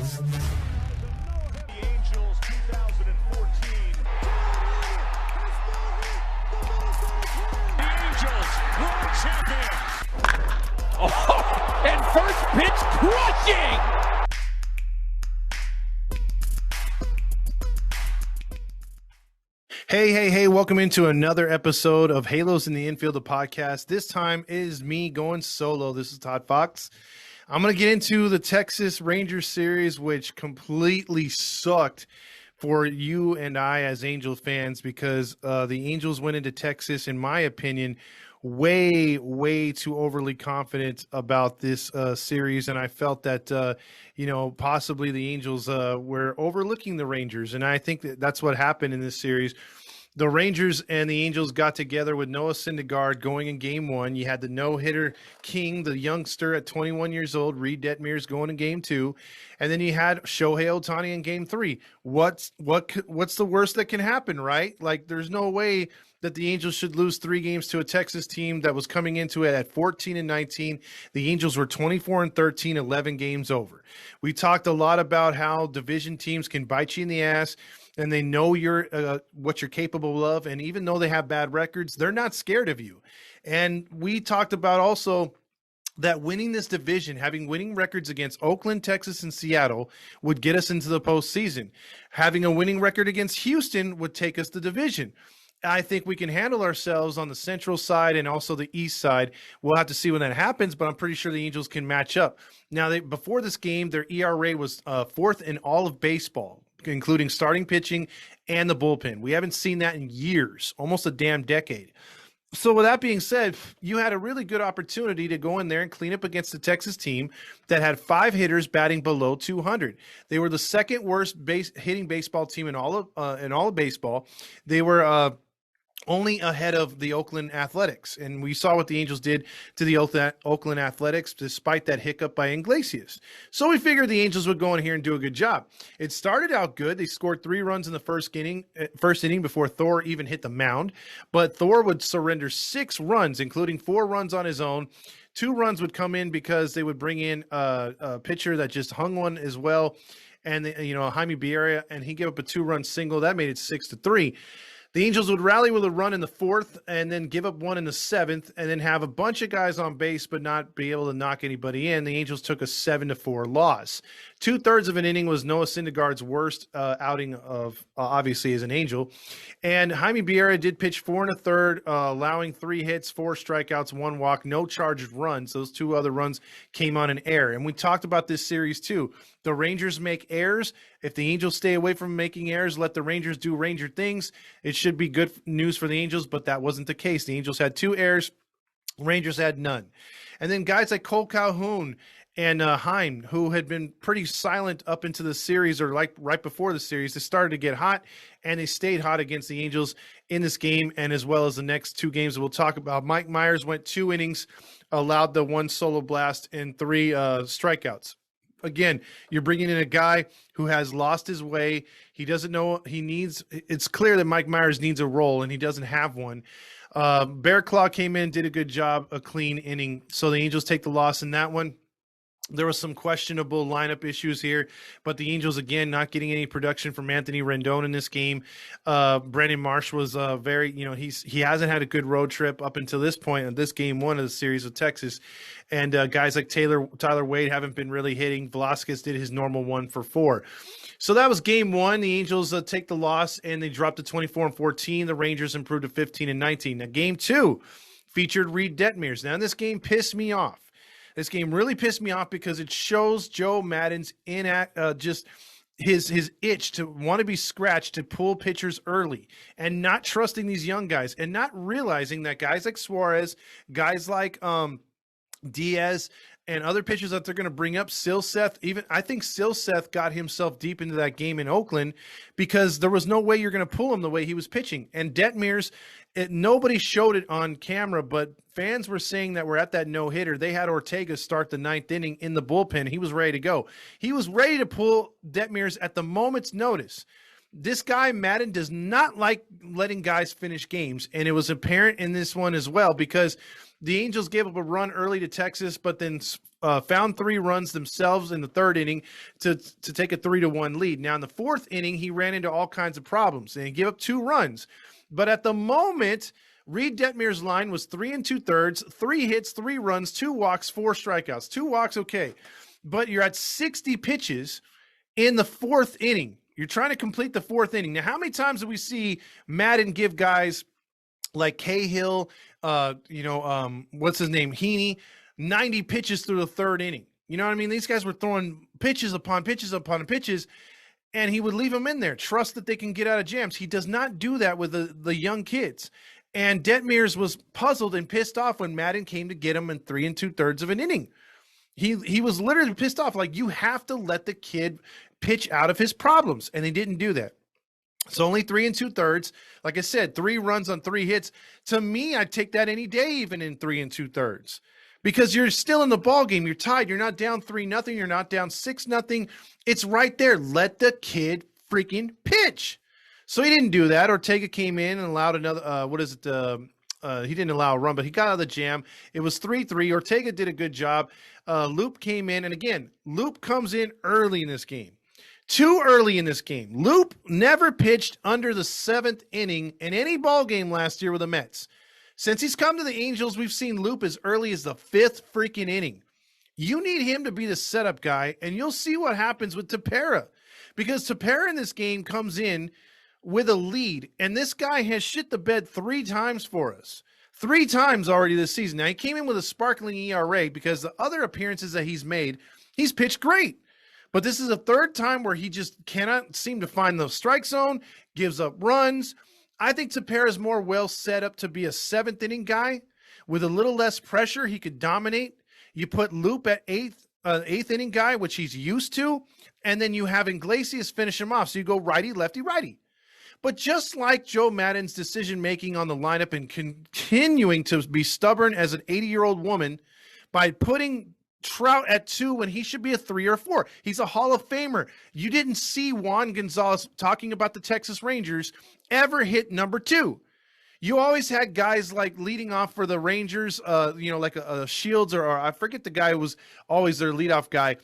The Angels 2014. The Angels world champions. Oh, and first pitch crushing. Hey, welcome into another episode of Halos in the Infield, the podcast. This time is me going solo. This is Toddfox. I'm going to get into the Texas Rangers series, which completely sucked for you and I as Angel fans because the Angels went into Texas, in my opinion, way too overly confident about this series. And I felt that, possibly the Angels were overlooking the Rangers. And I think that's what happened in this series. The Rangers and the Angels got together with Noah Syndergaard going in game one. You had the no-hitter king, the youngster at 21 years old, Reed Detmers, going in game two. And then you had Shohei Ohtani in game three. What's the worst that can happen, right? Like, there's no way that the Angels should lose 3 games to a Texas team that was coming into it at 14-19. The Angels were 24-13, 11 games over. We talked a lot about how division teams can bite you in the ass, and they know what you're capable of. And even though they have bad records, they're not scared of you. And we talked about also that winning this division, having winning records against Oakland, Texas, and Seattle would get us into the postseason. Having a winning record against Houston would take us the division. I think we can handle ourselves on the central side and also the east side. We'll have to see when that happens, but I'm pretty sure the Angels can match up. Now, before this game, their ERA was 4th in all of baseball, including starting pitching and the bullpen. We haven't seen that in years, almost a damn decade. So with that being said, you had a really good opportunity to go in there and clean up against the Texas team that had 5 hitters batting below 200. They were the second worst hitting baseball team in all of baseball. They were only ahead of the Oakland Athletics. And we saw what the Angels did to the Oakland Athletics despite that hiccup by Iglesias. So we figured the Angels would go in here and do a good job. It started out good. They scored 3 runs in the first inning before Thor even hit the mound. But Thor would surrender 6 runs, including 4 runs on his own. 2 runs would come in because they would bring in a pitcher that just hung one as well. And, Jaime Barria, and he gave up a 2-run single. That made it 6-3. The Angels would rally with a run in the 4th and then give up 1 in the 7th and then have a bunch of guys on base but not be able to knock anybody in. The Angels took a 7-4 loss. 2/3 of an inning was Noah Syndergaard's worst outing of obviously as an Angel. And Jaime Barria did pitch 4 1/3, allowing 3 hits, 4 strikeouts, 1 walk, no charged runs. Those 2 other runs came on an error. And we talked about this series too. The Rangers make errors. If the Angels stay away from making errors, let the Rangers do Ranger things, it should be good news for the Angels, but that wasn't the case. The Angels had 2 errors. Rangers had none. And then guys like Cole Calhoun and Heim, who had been pretty silent up into the series or like right before the series, they started to get hot, and they stayed hot against the Angels in this game and as well as the next 2 games that we'll talk about. Mike Myers went 2 innings, allowed the 1 solo blast and 3 strikeouts. Again, you're bringing in a guy who has lost his way. He doesn't know it's clear that Mike Myers needs a role, and he doesn't have one. Bear Claw came in, did a good job, a clean inning. So the Angels take the loss in that one. There was some questionable lineup issues here, but the Angels, again, not getting any production from Anthony Rendon in this game. Brandon Marsh was he hasn't had a good road trip up until this point in this game 1 of the series with Texas. And guys like Tyler Wade haven't been really hitting. Velasquez did his normal 1 for 4. So that was game 1. The Angels take the loss, and they dropped to 24-14. The Rangers improved to 15-19. Now, game 2 featured Reed Detmers. Now, this game pissed me off. This game really pissed me off because it shows Joe Maddon's just his itch to want to be scratched to pull pitchers early and not trusting these young guys and not realizing that guys like Suarez, guys like Diaz, and other pitchers that they're going to bring up, Silseth, I think Silseth got himself deep into that game in Oakland because there was no way you're going to pull him the way he was pitching. And Detmers, nobody showed it on camera, but fans were saying that we're at that no-hitter. They had Ortega start the 9th inning in the bullpen. He was ready to go. He was ready to pull Detmers at the moment's notice. This guy, Madden, does not like letting guys finish games, and it was apparent in this one as well because The Angels gave up a run early to Texas, but then found 3 runs themselves in the 3rd inning to take a 3-1 lead. Now, in the 4th inning, he ran into all kinds of problems, and he gave up 2 runs. But at the moment, Reed Detmer's line was 3 2/3, 3 hits, 3 runs, 2 walks, 4 strikeouts. 2 walks, okay. But you're at 60 pitches in the 4th inning. You're trying to complete the 4th inning. Now, how many times do we see Madden give guys like Cahill, what's his name, Heaney, 90 pitches through the 3rd inning? You know what I mean? These guys were throwing pitches upon pitches upon pitches, and he would leave them in there. Trust that they can get out of jams. He does not do that with the young kids. And Detmers was puzzled and pissed off when Madden came to get him in 3 2/3 of an inning. He was literally pissed off. Like, you have to let the kid pitch out of his problems, and they didn't do that. So only 3 2/3. Like I said, 3 runs on 3 hits. To me, I'd take that any day, even in 3 2/3, because you're still in the ball game. You're tied. You're not down 3-0. You're not down 6-0. It's right there. Let the kid freaking pitch. So he didn't do that. Ortega came in and allowed another. He didn't allow a run, but he got out of the jam. It was 3-3. Ortega did a good job. Loop came in, and again, Loop comes in early in this game. Too early in this game. Loop never pitched under the 7th inning in any ball game last year with the Mets. Since he's come to the Angels, we've seen Loop as early as the 5th freaking inning. You need him to be the setup guy, and you'll see what happens with Tepera. Because Tepera in this game comes in with a lead, and this guy has shit the bed 3 times for us. 3 times already this season. Now, he came in with a sparkling ERA because the other appearances that he's made, he's pitched great. But this is the 3rd time where he just cannot seem to find the strike zone, gives up runs. I think Tepera is more well set up to be a 7th inning guy with a little less pressure. He could dominate. You put Loop at 8th inning guy, which he's used to, and then you have Iglesias finish him off. So you go righty, lefty, righty. But just like Joe Madden's decision-making on the lineup and continuing to be stubborn as an 80-year-old woman by putting Trout at 2 when he should be a 3 or 4. He's a Hall of Famer. You didn't see Juan Gonzalez, talking about the Texas Rangers, ever hit number 2. You always had guys like leading off for the Rangers, like a Shields or I forget the guy who was always their leadoff guy.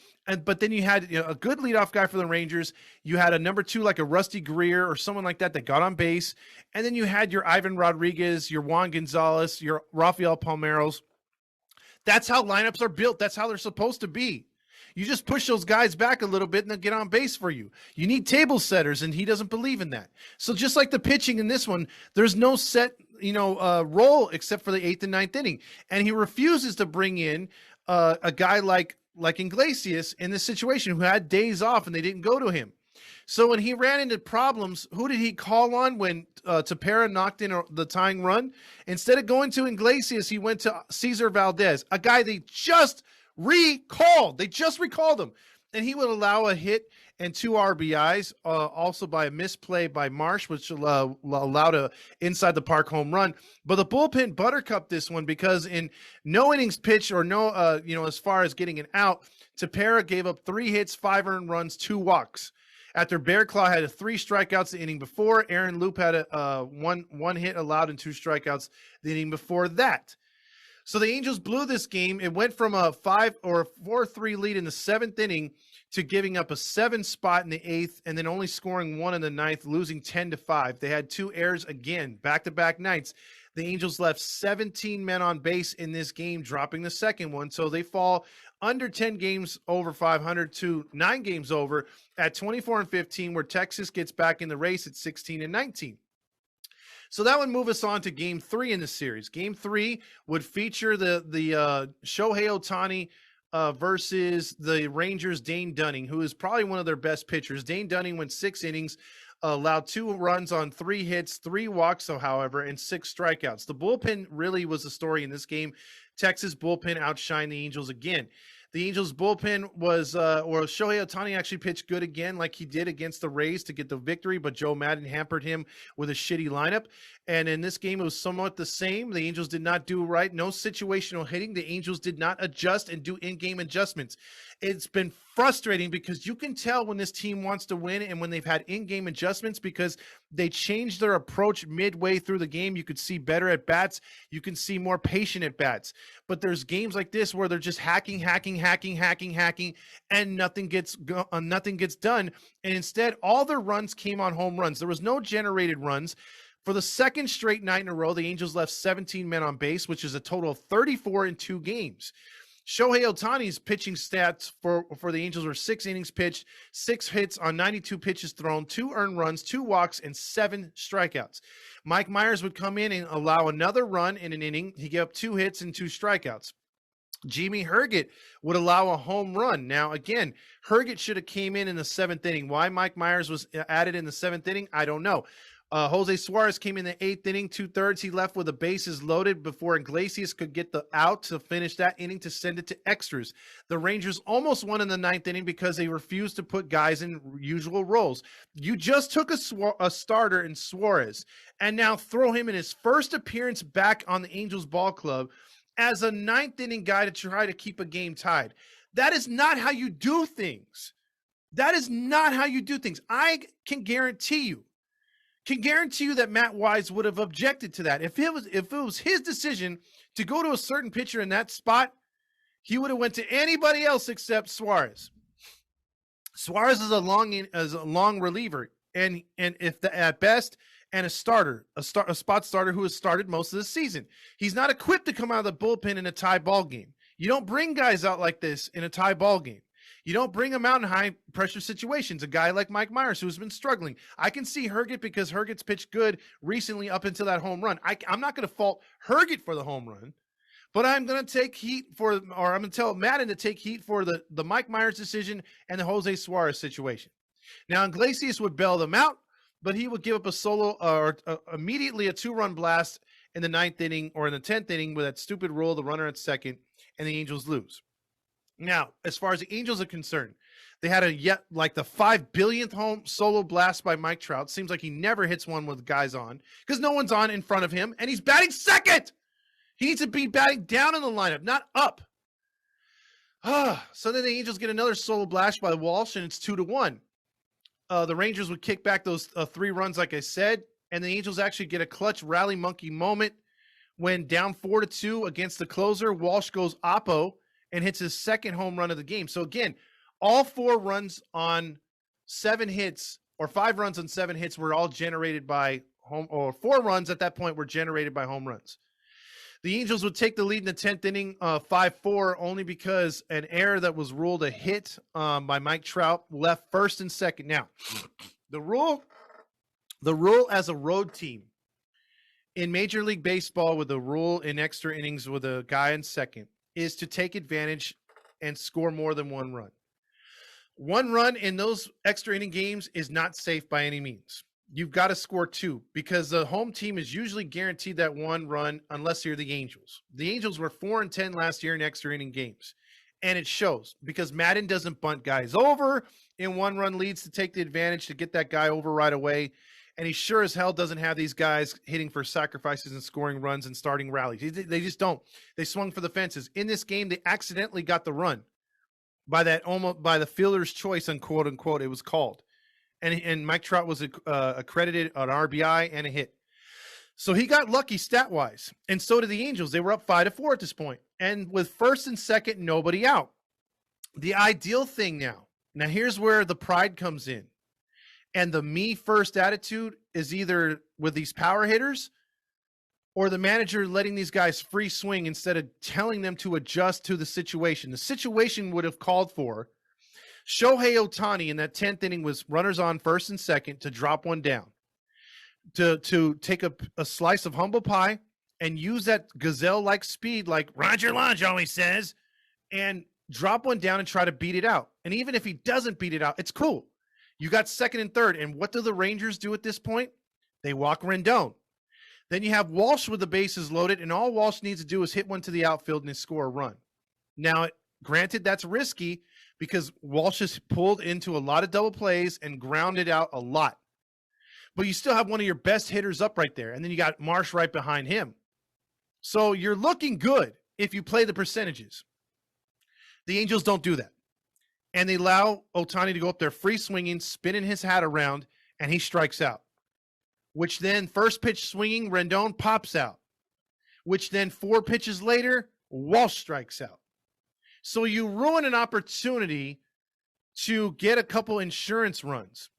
But then you had a good leadoff guy for the Rangers. You had a number 2 like a Rusty Greer or someone like that got on base. And then you had your Ivan Rodriguez, your Juan Gonzalez, your Rafael Palmeiros. That's how lineups are built. That's how they're supposed to be. You just push those guys back a little bit and they'll get on base for you. You need table setters, and he doesn't believe in that. So just like the pitching in this one, there's no set, role except for the 8th and 9th inning. And he refuses to bring in a guy like Iglesias in this situation who had days off and they didn't go to him. So when he ran into problems, who did he call on when Tepera knocked in the tying run? Instead of going to Iglesias, he went to Cesar Valdez, a guy they just recalled. They just recalled him. And he would allow a hit and 2 RBIs, also by a misplay by Marsh, which allowed a inside the park home run. But the bullpen buttercup this one because in no innings pitched or as far as getting an out, Tepera gave up 3 hits, 5 earned runs, 2 walks. After Bear Claw had 3 strikeouts the inning before, Aaron Loop had one hit allowed and 2 strikeouts the inning before that. So the Angels blew this game. It went from a 5 or 4-3 lead in the 7th inning to giving up a 7 spot in the 8th and then only scoring 1 in the 9th, losing 10-5. They had 2 errors again, back-to-back nights. The Angels left 17 men on base in this game, dropping the second one. So they fall under 10 games over 500 to 9 games over at 24-15, where Texas gets back in the race at 16-19. So that would move us on to Game 3 in the series. Game 3 would feature the Shohei Ohtani versus the Rangers' Dane Dunning, who is probably one of their best pitchers. Dane Dunning went 6 innings, allowed 2 runs on 3 hits, 3 walks, however, and 6 strikeouts. The bullpen really was the story in this game. Texas bullpen outshined the Angels again. The Angels bullpen was, Shohei Ohtani actually pitched good again, like he did against the Rays to get the victory, but Joe Madden hampered him with a shitty lineup. And in this game, it was somewhat the same. The Angels did not do right. No situational hitting. The Angels did not adjust and do in-game adjustments. It's been frustrating because you can tell when this team wants to win and when they've had in-game adjustments because they changed their approach midway through the game. You could see better at bats. You can see more patient at bats. But there's games like this where they're just hacking, and nothing gets done. And instead, all their runs came on home runs. There was no generated runs. For the second straight night in a row, the Angels left 17 men on base, which is a total of 34 in 2 games. Shohei Ohtani's pitching stats for the Angels were 6 innings pitched, 6 hits on 92 pitches thrown, 2 earned runs, 2 walks, and 7 strikeouts. Mike Myers would come in and allow another run in an inning. He gave up 2 hits and 2 strikeouts. Jimmy Herget would allow a home run. Now, again, Herget should have came in the 7th inning. Why Mike Myers was added in the 7th inning, I don't know. Jose Suarez came in the 8th inning, 2/3. He left with the bases loaded before Iglesias could get the out to finish that inning to send it to extras. The Rangers almost won in the 9th inning because they refused to put guys in usual roles. You just took a starter in Suarez and now throw him in his first appearance back on the Angels ball club as a 9th inning guy to try to keep a game tied. That is not how you do things. That is not how you do things. I can guarantee you that Matt Wise would have objected to that. If it was his decision to go to a certain pitcher in that spot, he would have went to anybody else except Suarez. Suarez is a long reliever, and if at best, and a spot starter who has started most of the season. He's not equipped to come out of the bullpen in a tie ball game. You don't bring guys out like this in a tie ball game. You don't bring him out in high-pressure situations, a guy like Mike Myers who's been struggling. I can see Herget because Herget's pitched good recently up until that home run. I'm not going to fault Herget for the home run, but I'm going to take heat I'm going to tell Madden to take heat for the Mike Myers decision and the Jose Suarez situation. Now, Iglesias would bail them out, but he would give up a solo or immediately a 2-run blast in the 9th inning or in the 10th inning with that stupid rule, the runner at second, and the Angels lose. Now, as far as the Angels are concerned, they had the 5 billionth home solo blast by Mike Trout. Seems like he never hits one with guys on because no one's on in front of him, and he's batting second. He needs to be batting down in the lineup, not up. So then the Angels get another solo blast by Walsh, and it's 2-1. The Rangers would kick back those 3 runs, like I said, and the Angels actually get a clutch rally monkey moment when down 4-2 against the closer. Walsh goes oppo and hits his second home run of the game. So again, all 4 runs on 7 hits or 5 runs on 7 hits were all generated by 4 runs at that point were generated by home runs. The Angels would take the lead in the 10th inning, 5-4, only because an error that was ruled a hit by Mike Trout left first and second. Now, the rule as a road team in Major League Baseball with the rule in extra innings with a guy in second is to take advantage and score more than 1 run. 1 run in those extra inning games is not safe by any means. You've got to score 2 because the home team is usually guaranteed that 1 run unless you're the Angels. The Angels were 4-10 last year in extra inning games, and it shows because Madden doesn't bunt guys over in 1-run leads to take the advantage to get that guy over right away. And he sure as hell doesn't have these guys hitting for sacrifices and scoring runs and starting rallies. They just don't. They swung for the fences. In this game, they accidentally got the run by the fielder's choice, unquote unquote. It was called, and Mike Trout was accredited an RBI and a hit. So he got lucky stat wise, and so did the Angels. They were up 5-4 at this point, and with first and second, nobody out. The ideal thing now. Now here's where the pride comes in. And the me first attitude is either with these power hitters or the manager letting these guys free swing instead of telling them to adjust to the situation. The situation would have called for Shohei Ohtani in that 10th inning was runners on first and second to drop one down, to take a slice of humble pie and use that gazelle-like speed like Roger Lunge always says and drop one down and try to beat it out. And even if he doesn't beat it out, it's cool. You got second and third. And what do the Rangers do at this point? They walk Rendon. Then you have Walsh with the bases loaded, and all Walsh needs to do is hit one to the outfield and score a run. Now, granted, that's risky because Walsh has pulled into a lot of double plays and grounded out a lot. But you still have one of your best hitters up right there, and then you got Marsh right behind him. So you're looking good if you play the percentages. The Angels don't do that. and they allow Ohtani to go up there free swinging, spinning his hat around, and he strikes out. Which then first pitch swinging, Rendon pops out. Which then 4 pitches later, Walsh strikes out. So you ruin an opportunity to get a couple insurance runs.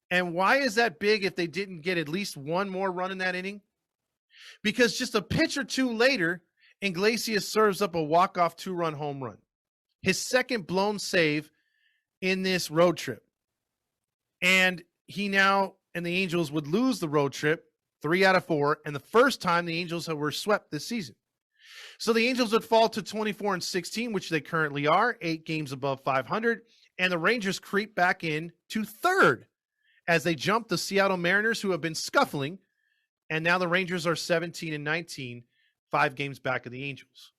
And why is that big if they didn't get at least one more run in that inning? Because just a pitch or two later, Iglesias serves up a walk-off 2-run home run. His second blown save in this road trip. And he now and the Angels would lose the road trip 3 out of 4, and the first time the Angels were swept this season. So the Angels would fall to 24-16, which they currently are, 8 games above 500, and the Rangers creep back in to third as they jump the Seattle Mariners, who have been scuffling, and now the Rangers are 17-19, 5 games back of the Angels.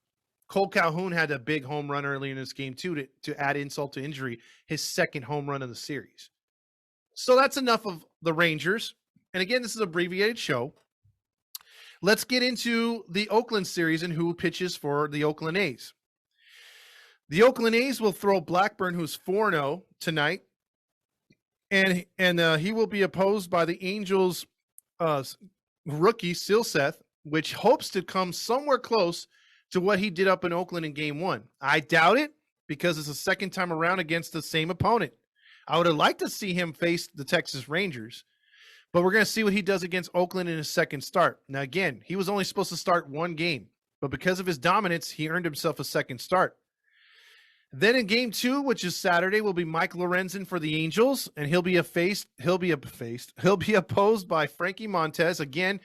Cole Calhoun had a big home run early in this game, too, to add insult to injury, his second home run of the series. So that's enough of the Rangers. And again, this is an abbreviated show. Let's get into the Oakland series and who pitches for the Oakland A's. The Oakland A's will throw Blackburn, who's 4-0 tonight, and he will be opposed by the Angels' rookie Silseth, which hopes to come somewhere close to what he did up in Oakland in Game 1. I doubt it because it's the second time around against the same opponent. I would have liked to see him face the Texas Rangers, but we're going to see what he does against Oakland in his second start. Now, again, he was only supposed to start 1 game, but because of his dominance, he earned himself a second start. Then in Game 2, which is Saturday, will be Mike Lorenzen for the Angels, and he'll be opposed by Frankie Montes, again,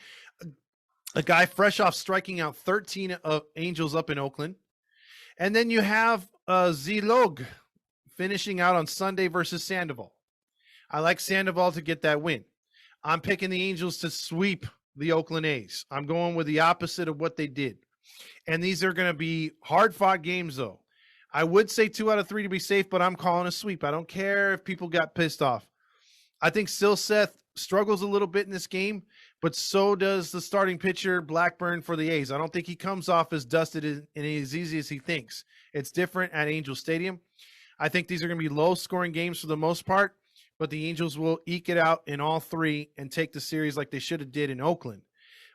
a guy fresh off striking out 13 Angels up in Oakland. And then you have Zilog finishing out on Sunday versus Sandoval. I like Sandoval to get that win. I'm picking the Angels to sweep the Oakland A's. I'm going with the opposite of what they did. And these are going to be hard-fought games, though. I would say 2 out of 3 to be safe, but I'm calling a sweep. I don't care if people got pissed off. I think Silseth struggles a little bit in this game, but so does the starting pitcher Blackburn for the A's. I don't think he comes off as dusted and as easy as he thinks. It's different at Angel Stadium. I think these are going to be low-scoring games for the most part, but the Angels will eke it out in all 3 and take the series like they should have did in Oakland.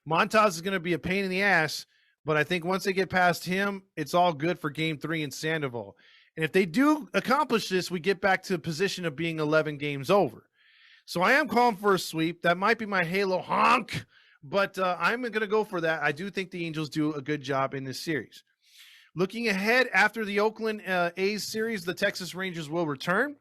Montas is going to be a pain in the ass, but I think once they get past him, it's all good for Game 3 in Sandoval. And if they do accomplish this, we get back to the position of being 11 games over. So I am calling for a sweep. That might be my Halo honk, but I'm going to go for that. I do think the Angels do a good job in this series. Looking ahead, after the Oakland A's series, the Texas Rangers will return.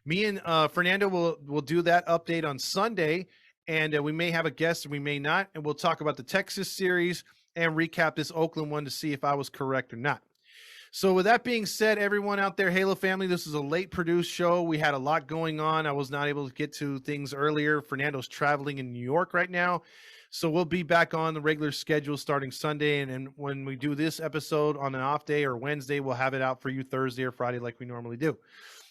Me and Fernando will do that update on Sunday, and we may have a guest, we may not, and we'll talk about the Texas series and recap this Oakland one to see if I was correct or not. So with that being said, everyone out there, Halo family, this is a late produced show. We had a lot going on. I was not able to get to things earlier. Fernando's traveling in New York right now. So we'll be back on the regular schedule starting Sunday. And then when we do this episode on an off day or Wednesday, we'll have it out for you Thursday or Friday like we normally do.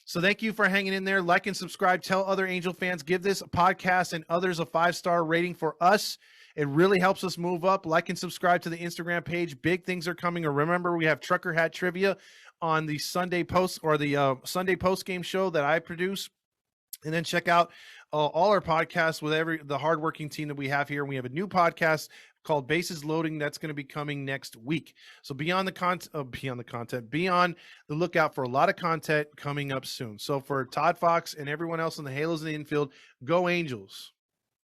So thank you for hanging in there. Like and subscribe. Tell other Angel fans. Give this podcast and others a 5-star rating for us. It really helps us move up. Like and subscribe to the Instagram page. Big things are coming. Or remember, we have Trucker Hat Trivia on the Sunday post or the Sunday post game show that I produce. And then check out all our podcasts with the hardworking team that we have here. And we have a new podcast called Bases Loading that's going to be coming next week. So be on the lookout for a lot of content coming up soon. So for Toddfox and everyone else in the Halos in the Infield, go Angels.